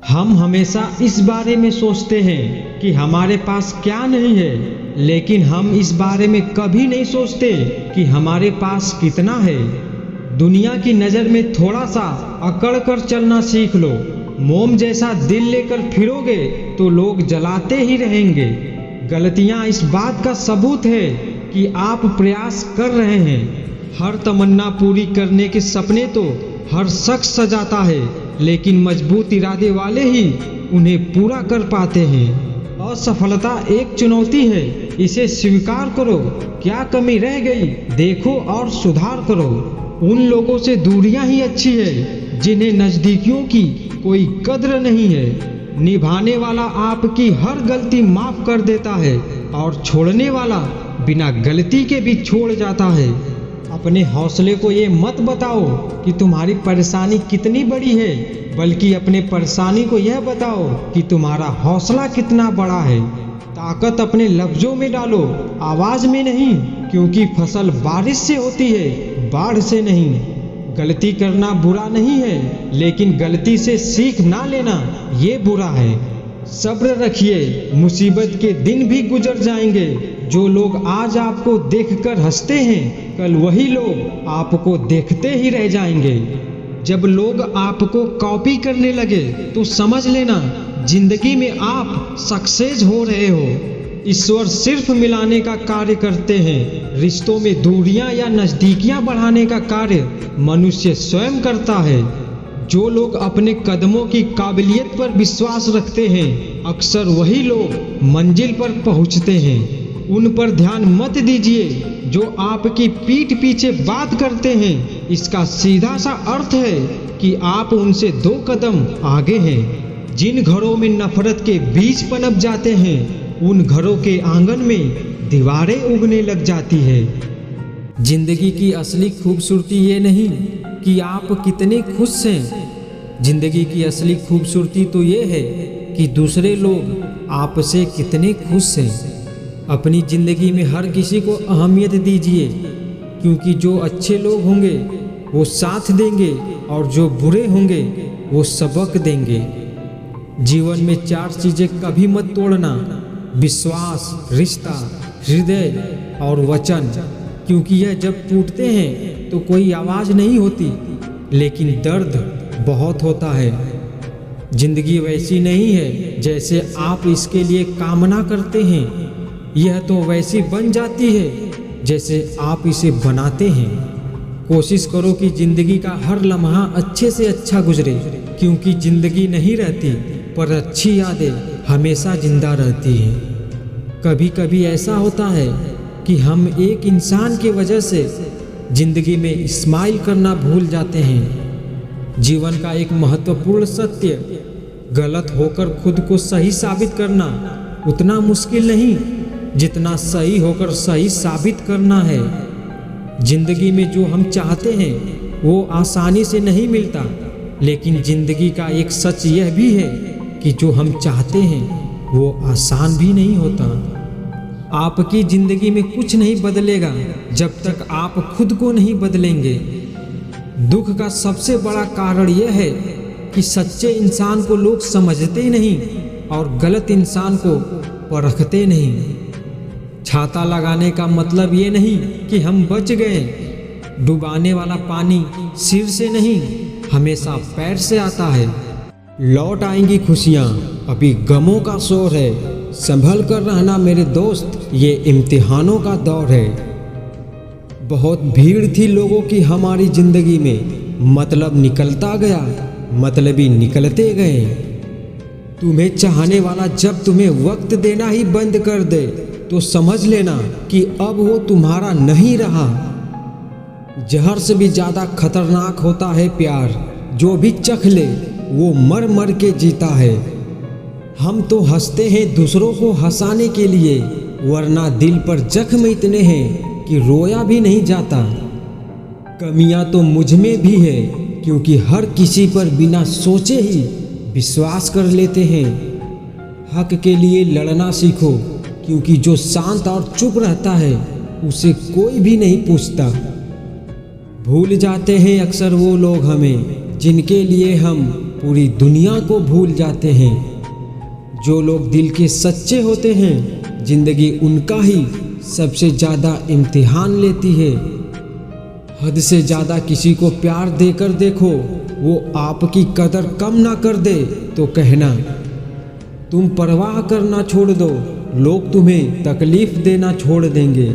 हम हमेशा इस बारे में सोचते हैं कि हमारे पास क्या नहीं है, लेकिन हम इस बारे में कभी नहीं सोचते कि हमारे पास कितना है। दुनिया की नज़र में थोड़ा सा अकड़ कर चलना सीख लो। मोम जैसा दिल लेकर फिरोगे तो लोग जलाते ही रहेंगे। गलतियाँ इस बात का सबूत है कि आप प्रयास कर रहे हैं। हर तमन्ना पूरी करने के सपने तो हर शख्स सजाता है, लेकिन मजबूत इरादे वाले ही उन्हें पूरा कर पाते हैं। असफलता एक चुनौती है, इसे स्वीकार करो। क्या कमी रह गई देखो और सुधार करो। उन लोगों से दूरियां ही अच्छी है जिन्हें नज़दीकियों की कोई कद्र नहीं है। निभाने वाला आपकी हर गलती माफ कर देता है और छोड़ने वाला बिना गलती के भी छोड़ जाता है। अपने हौसले को ये मत बताओ कि तुम्हारी परेशानी कितनी बड़ी है, बल्कि अपने परेशानी को यह बताओ कि तुम्हारा हौसला कितना बड़ा है। ताकत अपने लफ्जों में डालो, आवाज़ में नहीं, क्योंकि फसल बारिश से होती है, बाढ़ से नहीं। गलती करना बुरा नहीं है, लेकिन गलती से सीख ना लेना ये बुरा है। सब्र रखिए, मुसीबत के दिन भी गुजर जाएंगे। जो लोग आज आपको देखकर हंसते हैं, कल वही लोग आपको देखते ही रह जाएंगे। जब लोग आपको कॉपी करने लगे तो समझ लेना जिंदगी में आप सक्सेस हो रहे हो। ईश्वर सिर्फ मिलाने का कार्य करते हैं। रिश्तों में दूरियां या नज़दीकियां बढ़ाने का कार्य मनुष्य स्वयं करता है। जो लोग अपने कदमों की काबिलियत पर विश्वास रखते हैं, अक्सर वही लोग मंजिल पर पहुंचते हैं। उन पर ध्यान मत दीजिए जो आपकी पीठ पीछे बात करते हैं। इसका सीधा सा अर्थ है कि आप उनसे 2 कदम आगे हैं। जिन घरों में नफरत के बीज पनप जाते हैं, उन घरों के आंगन में दीवारें उगने लग जाती है। जिंदगी की असली खूबसूरती ये नहीं कि आप कितने खुश हैं। जिंदगी की असली खूबसूरती तो ये है कि दूसरे लोग आपसे कितने खुश हैं। अपनी ज़िंदगी में हर किसी को अहमियत दीजिए, क्योंकि जो अच्छे लोग होंगे वो साथ देंगे और जो बुरे होंगे वो सबक देंगे। जीवन में 4 चीज़ें कभी मत तोड़ना: विश्वास, रिश्ता, हृदय और वचन। क्योंकि यह जब टूटते हैं तो कोई आवाज़ नहीं होती, लेकिन दर्द बहुत होता है। जिंदगी वैसी नहीं है जैसे आप इसके लिए कामना करते हैं। यह तो वैसी बन जाती है जैसे आप इसे बनाते हैं। कोशिश करो कि ज़िंदगी का हर लम्हा अच्छे से अच्छा गुजरे, क्योंकि ज़िंदगी नहीं रहती, पर अच्छी यादें हमेशा जिंदा रहती हैं। कभी कभी ऐसा होता है कि हम एक इंसान की वजह से ज़िंदगी में स्माइल करना भूल जाते हैं। जीवन का एक महत्वपूर्ण सत्य: गलत होकर खुद को सही साबित करना उतना मुश्किल नहीं जितना सही होकर सही साबित करना है। जिंदगी में जो हम चाहते हैं वो आसानी से नहीं मिलता, लेकिन जिंदगी का एक सच यह भी है कि जो हम चाहते हैं वो आसान भी नहीं होता। आपकी जिंदगी में कुछ नहीं बदलेगा जब तक आप खुद को नहीं बदलेंगे। दुख का सबसे बड़ा कारण यह है कि सच्चे इंसान को लोग समझते नहीं और गलत इंसान को परखते नहीं। छाता लगाने का मतलब ये नहीं कि हम बच गए। डुबाने वाला पानी सिर से नहीं, हमेशा पैर से आता है। लौट आएंगी खुशियाँ, अभी गमों का शोर है। संभल कर रहना मेरे दोस्त, ये इम्तिहानों का दौर है। बहुत भीड़ थी लोगों की हमारी ज़िंदगी में, मतलब निकलता गया, मतलबी निकलते गए। तुम्हें चाहने वाला जब तुम्हें वक्त देना ही बंद कर दे तो समझ लेना कि अब वो तुम्हारा नहीं रहा। जहर से भी ज़्यादा खतरनाक होता है प्यार, जो भी चख ले वो मर मर के जीता है। हम तो हंसते हैं दूसरों को हंसाने के लिए, वरना दिल पर जख्म इतने हैं कि रोया भी नहीं जाता। कमियां तो मुझ में भी है, क्योंकि हर किसी पर बिना सोचे ही विश्वास कर लेते हैं। हक के लिए लड़ना सीखो, क्योंकि जो शांत और चुप रहता है उसे कोई भी नहीं पूछता। भूल जाते हैं अक्सर वो लोग हमें जिनके लिए हम पूरी दुनिया को भूल जाते हैं। जो लोग दिल के सच्चे होते हैं, जिंदगी उनका ही सबसे ज़्यादा इम्तिहान लेती है। हद से ज़्यादा किसी को प्यार देकर देखो, वो आपकी कदर कम ना कर दे तो कहना। तुम परवाह करना छोड़ दो, लोग तुम्हें तकलीफ देना छोड़ देंगे।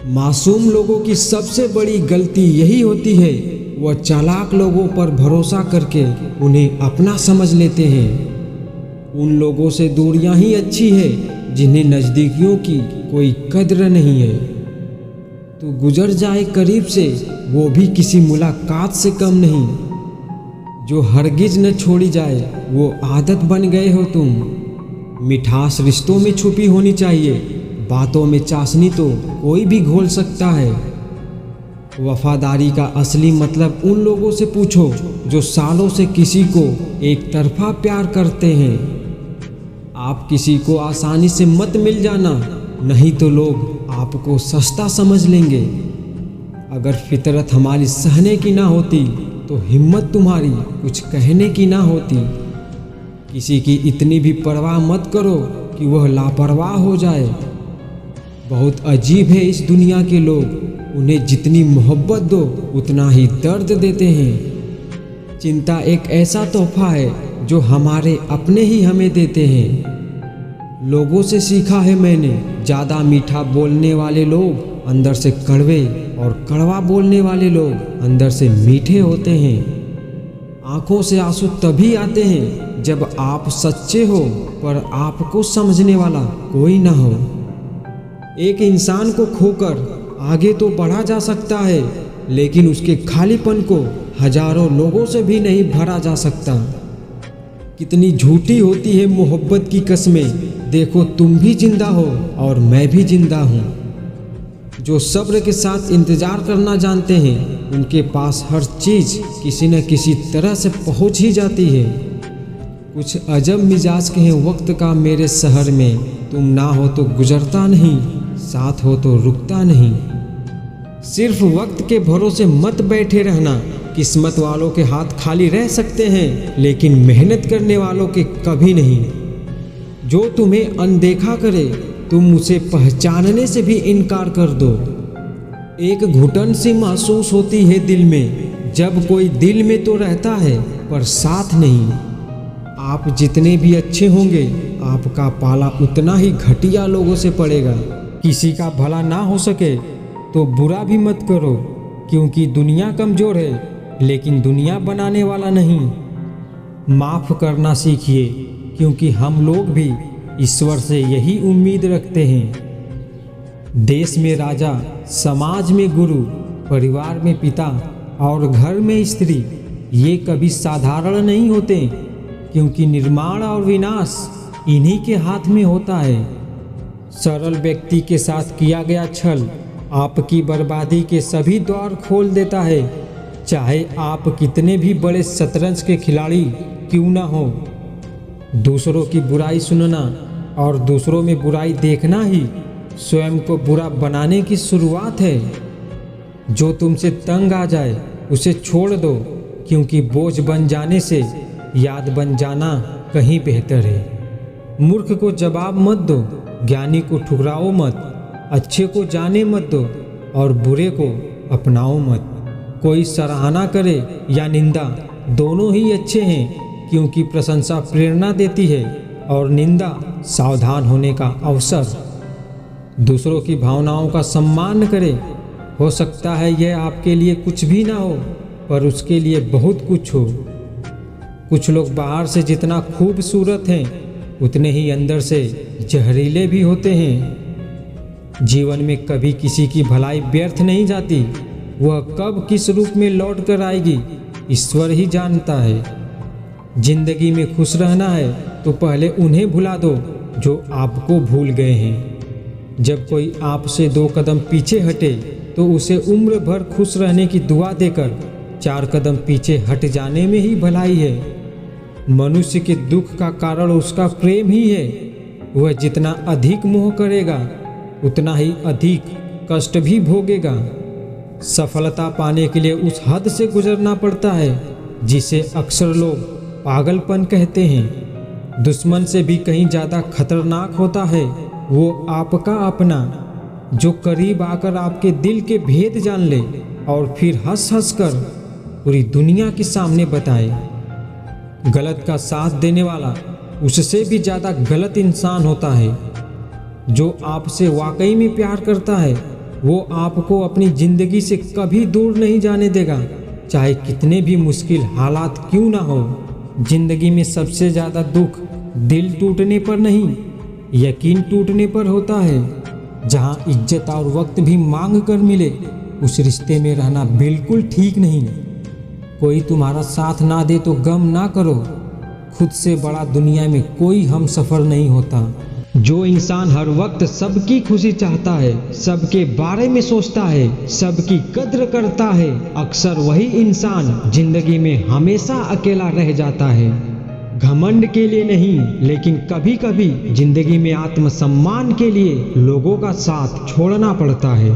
मासूम लोगों की सबसे बड़ी गलती यही होती है, वह चालाक लोगों पर भरोसा करके उन्हें अपना समझ लेते हैं। उन लोगों से दूरियां ही अच्छी है जिन्हें नज़दीकियों की कोई कद्र नहीं है। तो गुजर जाए करीब से, वो भी किसी मुलाकात से कम नहीं। जो हरगिज न छोड़ी जाए, वो आदत बन गए हो तुम। मिठास रिश्तों में छुपी होनी चाहिए, बातों में चाशनी तो कोई भी घोल सकता है। वफादारी का असली मतलब उन लोगों से पूछो जो सालों से किसी को एक तरफा प्यार करते हैं। आप किसी को आसानी से मत मिल जाना, नहीं तो लोग आपको सस्ता समझ लेंगे। अगर फितरत हमारी सहने की ना होती तो हिम्मत तुम्हारी कुछ कहने की ना होती। किसी की इतनी भी परवाह मत करो कि वह लापरवाह हो जाए। बहुत अजीब है इस दुनिया के लोग, उन्हें जितनी मोहब्बत दो उतना ही दर्द देते हैं। चिंता एक ऐसा तोहफा है जो हमारे अपने ही हमें देते हैं। लोगों से सीखा है मैंने, ज़्यादा मीठा बोलने वाले लोग अंदर से कड़वे और कड़वा बोलने वाले लोग अंदर से मीठे होते हैं। आंखों से आंसू तभी आते हैं जब आप सच्चे हो पर आपको समझने वाला कोई ना हो। एक इंसान को खोकर आगे तो बढ़ा जा सकता है, लेकिन उसके खालीपन को हजारों लोगों से भी नहीं भरा जा सकता। कितनी झूठी होती है मोहब्बत की कस्में। देखो तुम भी जिंदा हो और मैं भी जिंदा हूँ। जो सब्र के साथ इंतज़ार करना जानते हैं, उनके पास हर चीज़ किसी न किसी तरह से पहुँच ही जाती है। कुछ अजब मिजाज के हैं वक्त का मेरे शहर में, तुम ना हो तो गुजरता नहीं, साथ हो तो रुकता नहीं। सिर्फ वक्त के भरोसे मत बैठे रहना। किस्मत वालों के हाथ खाली रह सकते हैं, लेकिन मेहनत करने वालों के कभी नहीं। जो तुम्हें अनदेखा करे, तुम उसे पहचानने से भी इनकार कर दो। एक घुटन सी महसूस होती है दिल में, जब कोई दिल में तो रहता है पर साथ नहीं। आप जितने भी अच्छे होंगे, आपका पाला उतना ही घटिया लोगों से पड़ेगा। किसी का भला ना हो सके तो बुरा भी मत करो, क्योंकि दुनिया कमज़ोर है लेकिन दुनिया बनाने वाला नहीं। माफ़ करना सीखिए, क्योंकि हम लोग भी ईश्वर से यही उम्मीद रखते हैं। देश में राजा, समाज में गुरु, परिवार में पिता और घर में स्त्री, ये कभी साधारण नहीं होते, क्योंकि निर्माण और विनाश इन्हीं के हाथ में होता है। सरल व्यक्ति के साथ किया गया छल आपकी बर्बादी के सभी द्वार खोल देता है, चाहे आप कितने भी बड़े शतरंज के खिलाड़ी क्यों ना हो। दूसरों की बुराई सुनना और दूसरों में बुराई देखना ही स्वयं को बुरा बनाने की शुरुआत है। जो तुमसे तंग आ जाए उसे छोड़ दो, क्योंकि बोझ बन जाने से याद बन जाना कहीं बेहतर है। मूर्ख को जवाब मत दो, ज्ञानी को ठुकराओ मत, अच्छे को जाने मत दो और बुरे को अपनाओ मत। कोई सराहना करे या निंदा, दोनों ही अच्छे हैं, क्योंकि प्रशंसा प्रेरणा देती है और निंदा सावधान होने का अवसर। दूसरों की भावनाओं का सम्मान करें। हो सकता है यह आपके लिए कुछ भी ना हो, पर उसके लिए बहुत कुछ हो। कुछ लोग बाहर से जितना खूबसूरत हैं, उतने ही अंदर से जहरीले भी होते हैं। जीवन में कभी किसी की भलाई व्यर्थ नहीं जाती, वह कब किस रूप में लौट कर आएगी ईश्वर ही जानता है। जिंदगी में खुश रहना है तो पहले उन्हें भुला दो जो आपको भूल गए हैं। जब कोई आपसे 2 कदम पीछे हटे तो उसे उम्र भर खुश रहने की दुआ देकर 4 कदम पीछे हट जाने में ही भलाई है। मनुष्य के दुख का कारण उसका प्रेम ही है। वह जितना अधिक मोह करेगा उतना ही अधिक कष्ट भी भोगेगा। सफलता पाने के लिए उस हद से गुजरना पड़ता है जिसे अक्सर लोग पागलपन कहते हैं। दुश्मन से भी कहीं ज़्यादा खतरनाक होता है वो आपका अपना, जो करीब आकर आपके दिल के भेद जान ले और फिर हंस हंस कर पूरी दुनिया के सामने बताए। गलत का साथ देने वाला उससे भी ज़्यादा गलत इंसान होता है। जो आपसे वाकई में प्यार करता है वो आपको अपनी ज़िंदगी से कभी दूर नहीं जाने देगा, चाहे कितने भी मुश्किल हालात क्यों ना हो। ज़िंदगी में सबसे ज़्यादा दुख दिल टूटने पर नहीं, यकीन टूटने पर होता है। जहाँ इज्जत और वक्त भी मांग कर मिले, उस रिश्ते में रहना बिल्कुल ठीक नहीं। कोई तुम्हारा साथ ना दे तो गम ना करो, खुद से बड़ा दुनिया में कोई हम सफ़र नहीं होता। जो इंसान हर वक्त सबकी खुशी चाहता है, सबके बारे में सोचता है, सबकी कद्र करता है, अक्सर वही इंसान जिंदगी में हमेशा अकेला रह जाता है। घमंड के लिए नहीं, लेकिन कभी कभी जिंदगी में आत्मसम्मान के लिए लोगों का साथ छोड़ना पड़ता है।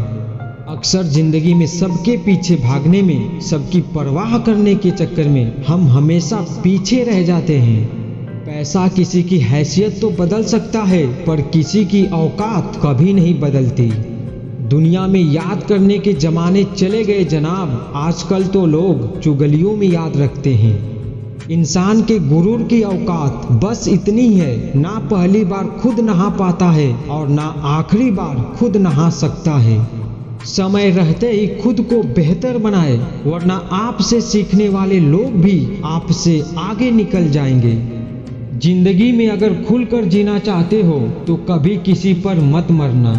अक्सर जिंदगी में सबके पीछे भागने में, सबकी परवाह करने के चक्कर में हम हमेशा पीछे रह जाते हैं। पैसा किसी की हैसियत तो बदल सकता है, पर किसी की औकात कभी नहीं बदलती। दुनिया में याद करने के जमाने चले गए जनाब, आजकल तो लोग चुगलियों में याद रखते हैं। इंसान के गुरूर की औकात बस इतनी है, ना पहली बार खुद नहा पाता है और ना आखिरी बार खुद नहा सकता है। समय रहते ही खुद को बेहतर बनाए, वरना आपसे सीखने वाले लोग भी आपसे आगे निकल जाएंगे। जिंदगी में अगर खुलकर जीना चाहते हो तो कभी किसी पर मत मरना।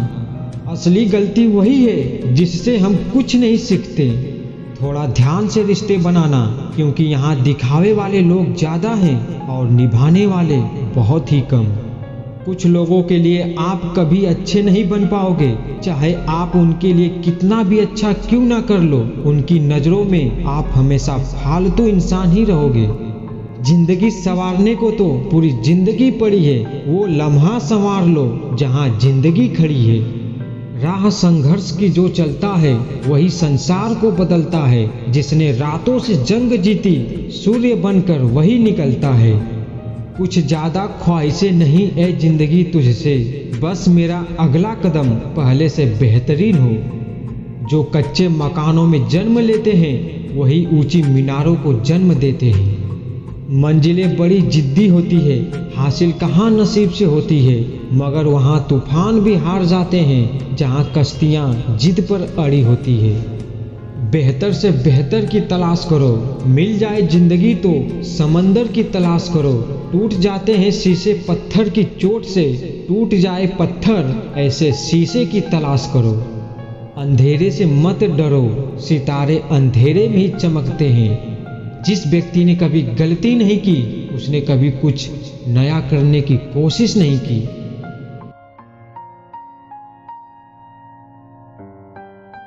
असली गलती वही है जिससे हम कुछ नहीं सीखते। थोड़ा ध्यान से रिश्ते बनाना, क्योंकि यहाँ दिखावे वाले लोग ज़्यादा हैं और निभाने वाले बहुत ही कम। कुछ लोगों के लिए आप कभी अच्छे नहीं बन पाओगे, चाहे आप उनके लिए कितना भी अच्छा क्यों ना कर लो, उनकी नज़रों में आप हमेशा फालतू इंसान ही रहोगे। जिंदगी संवारने को तो पूरी जिंदगी पड़ी है, वो लम्हा संवार लो जहाँ जिंदगी खड़ी है। राह संघर्ष की जो चलता है वही संसार को बदलता है। जिसने रातों से जंग जीती, सूर्य बनकर वही निकलता है। कुछ ज़्यादा ख्वाहिशें नहीं ए जिंदगी तुझसे, बस मेरा अगला कदम पहले से बेहतरीन हो। जो कच्चे मकानों में जन्म लेते हैं वही ऊंची मीनारों को जन्म देते हैं। मंजिलें बड़ी जिद्दी होती है, हासिल कहाँ नसीब से होती है, मगर वहाँ तूफान भी हार जाते हैं जहाँ कश्तियाँ जिद पर अड़ी होती है। बेहतर से बेहतर की तलाश करो, मिल जाए जिंदगी तो समंदर की तलाश करो। टूट जाते हैं शीशे पत्थर की चोट से, टूट जाए पत्थर ऐसे शीशे की तलाश करो। अंधेरे से मत डरो, सितारे अंधेरे में ही चमकते हैं। जिस व्यक्ति ने कभी गलती नहीं की, उसने कभी कुछ नया करने की कोशिश नहीं की।